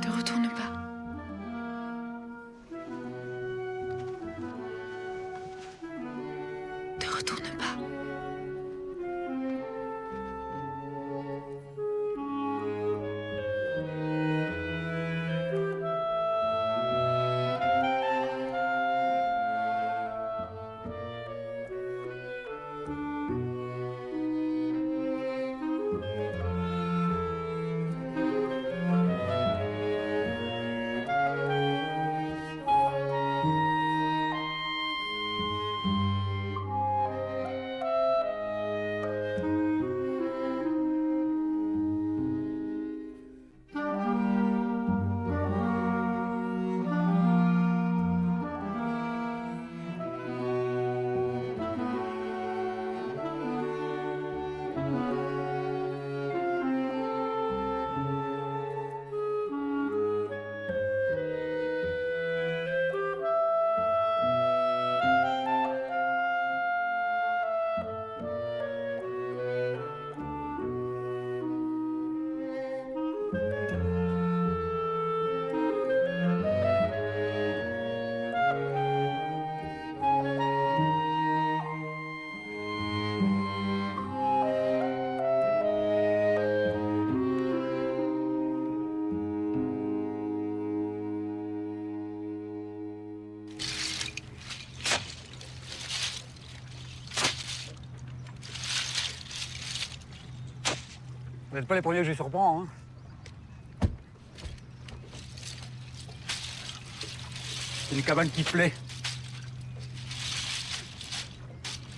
Te retourne pas. Te retourne pas. Vous n'êtes pas les premiers que je surprends, hein. C'est une cabane qui plaît.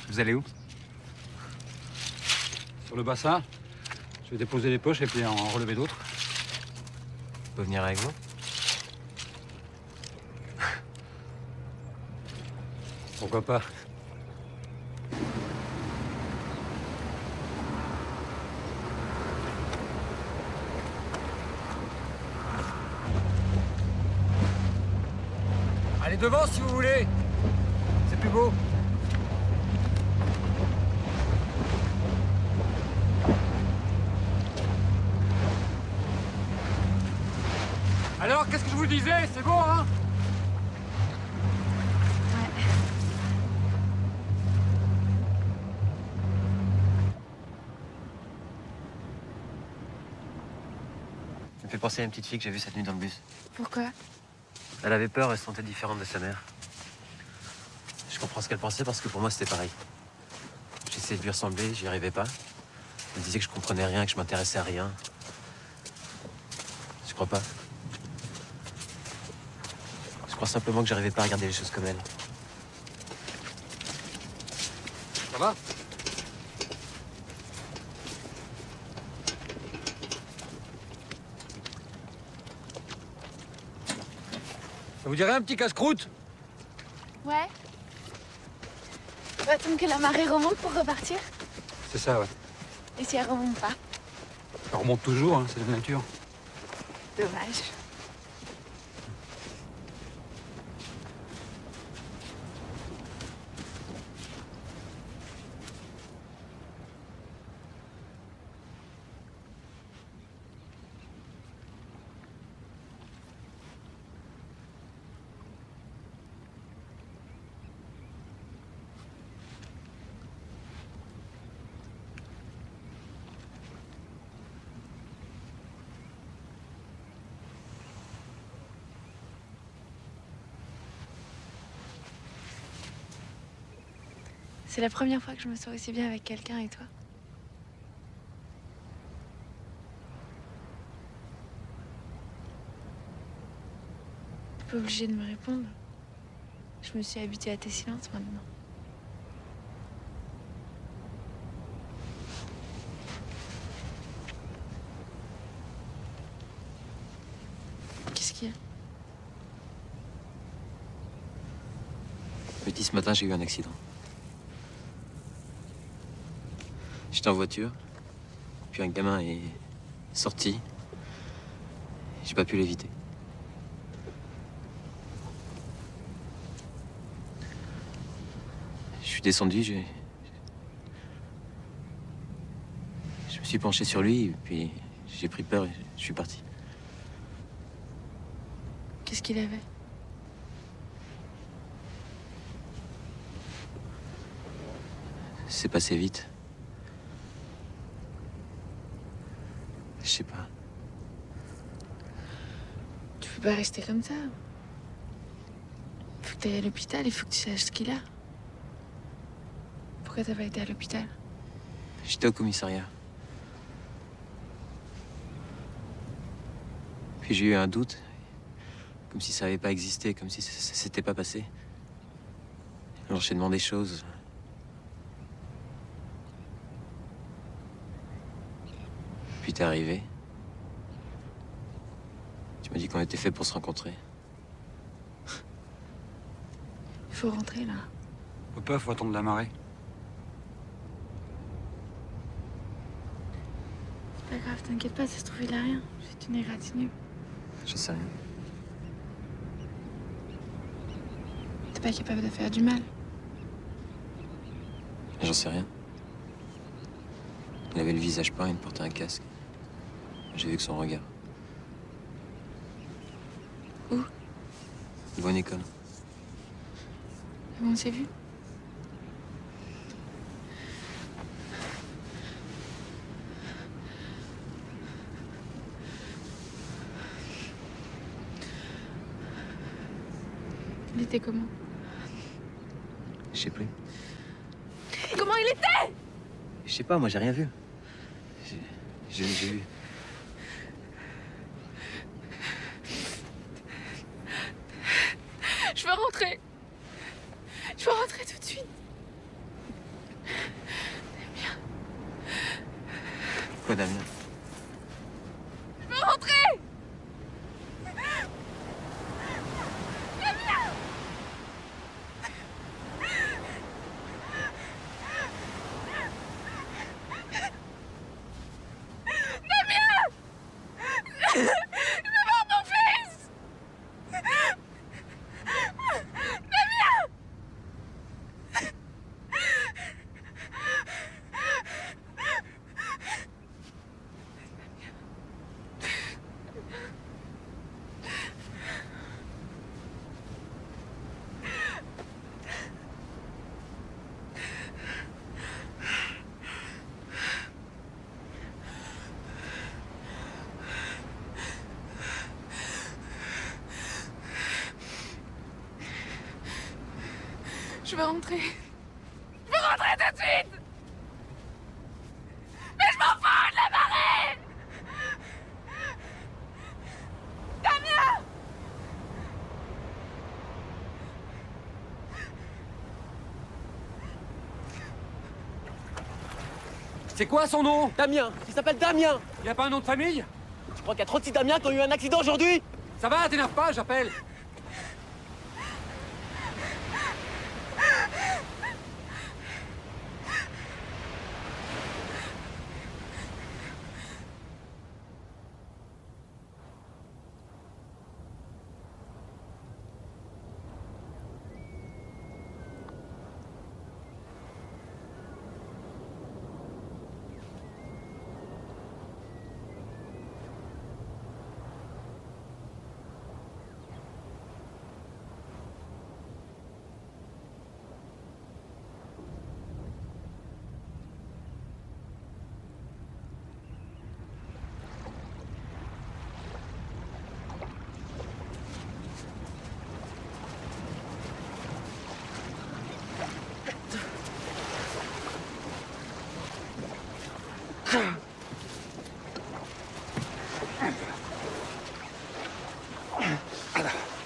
Vous allez où? Sur le bassin, je vais déposer les poches et puis en relever d'autres. Je peux venir avec vous? Pourquoi pas? Allez devant si vous voulez. C'est plus beau. Alors, qu'est-ce que je vous disais? C'est bon, hein? Ça me fait penser à une petite fille que j'ai vue cette nuit dans le bus. Pourquoi? Elle avait peur, elle se sentait différente de sa mère. Je comprends ce qu'elle pensait parce que pour moi c'était pareil. J'essayais de lui ressembler, j'y arrivais pas. Elle me disait que je comprenais rien, que je m'intéressais à rien. Je crois pas. Je crois simplement que j'arrivais pas à regarder les choses comme elle. Ça va? Ça vous dirait un petit casse-croûte? Ouais. On va attendre que la marée remonte pour repartir. C'est ça, ouais. Et si elle remonte pas? Ça remonte toujours, hein, c'est la nature. Dommage. C'est la première fois que je me sens aussi bien avec quelqu'un et toi. T'es pas obligé de me répondre. Je me suis habituée à tes silences maintenant. Qu'est-ce qu'il y a? Petit, ce matin, j'ai eu un accident. J'étais en voiture, puis un gamin est sorti. J'ai pas pu l'éviter. Je suis descendu, je me suis penché sur lui, et puis j'ai pris peur et je suis parti. Qu'est-ce qu'il avait? C'est passé vite. Je sais pas. Tu peux pas rester comme ça. Faut que t'ailles à l'hôpital, il faut que tu saches ce qu'il a. Pourquoi t'as pas été à l'hôpital? J'étais au commissariat. Puis j'ai eu un doute. Comme si ça avait pas existé, comme si ça s'était pas passé. L'enchaînement des choses. Puis t'es arrivé. Tu m'as dit qu'on était fait pour se rencontrer. Il faut rentrer là. Faut pas, faut attendre la marée. C'est pas grave, t'inquiète pas, ça se trouve il a rien. C'est une égratignure. Je sais rien. T'es pas capable de faire du mal. J'en sais rien. Il avait le visage peint, il portait un casque. J'ai vu que son regard. Où? Devant une école. On s'est vu? Il était comment? Je sais plus. Comment il était? Je sais pas, moi j'ai rien vu. J'ai eu... Je veux rentrer. Je veux rentrer tout de suite. Damien. Pourquoi Damien? Je veux rentrer. Damien. Je veux voir mon fils. Damien. Je veux rentrer. Je veux rentrer tout de suite. Mais je m'en fous de la marée. Damien. C'est quoi son nom? Damien, il s'appelle Damien. Il a pas un nom de famille? Je crois qu'il y a 36 Damien qui ont eu un accident aujourd'hui. Ça va, t'énerve pas, j'appelle.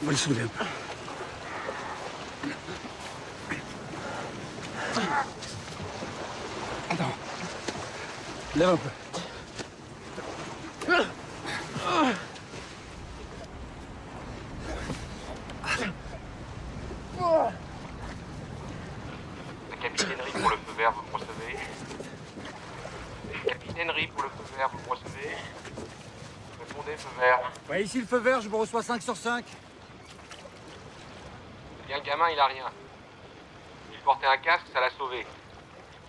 On va le soulever un peu. Attends. Lève un peu. La capitainerie pour le feu vert, vous me recevez? Capitainerie pour le feu vert, vous me recevez? Répondez, feu vert. Ouais, ici le feu vert, je vous reçois 5 sur 5. Bien, le gamin, il a rien. Il portait un casque, ça l'a sauvé.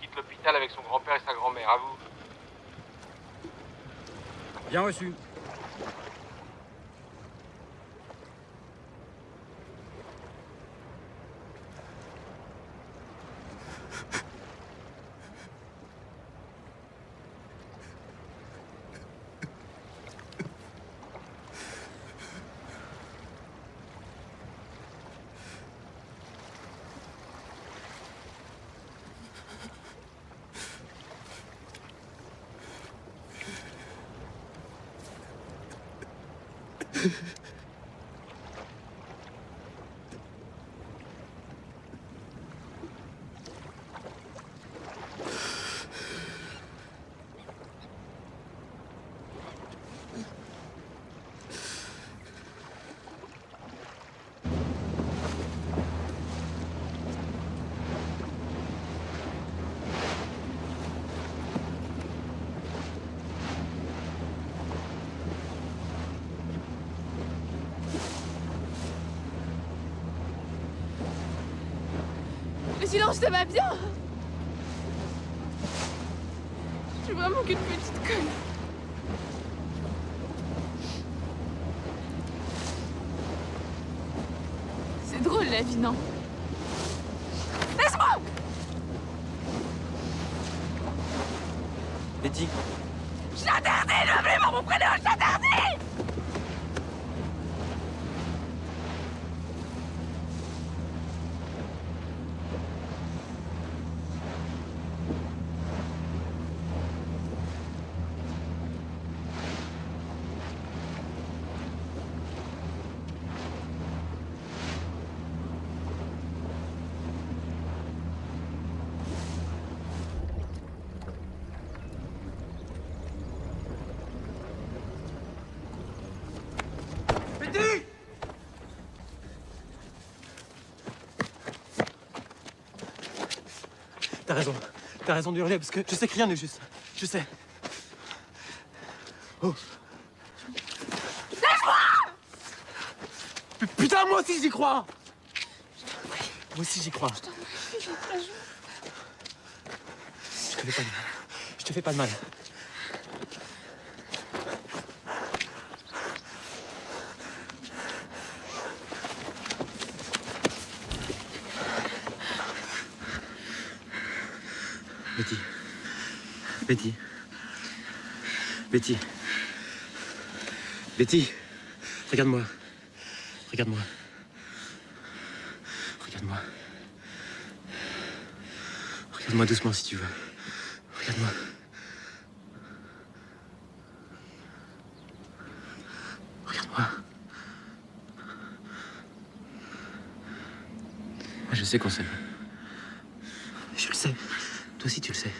Il quitte l'hôpital avec son grand-père et sa grand-mère. À vous. Bien reçu. Mais sinon, je te bats bien. Je suis vraiment qu'une petite conne. C'est drôle la vie, non? Laisse-moi! Betty. Je t'interdis de m'appeler par mon prénom, je t'interdis! T'as raison de hurler parce que je sais que rien n'est juste. Je sais. Oh. Putain, moi aussi j'y crois. Moi aussi j'y crois. Je te fais pas de mal. Je te fais pas de mal. Betty. Betty. Betty. Betty. Regarde-moi. Regarde-moi. Regarde-moi. Regarde-moi doucement si tu veux. Regarde-moi. Regarde-moi. Moi, je sais qu'on s'aime. Je le sais. Toi aussi, tu le sais.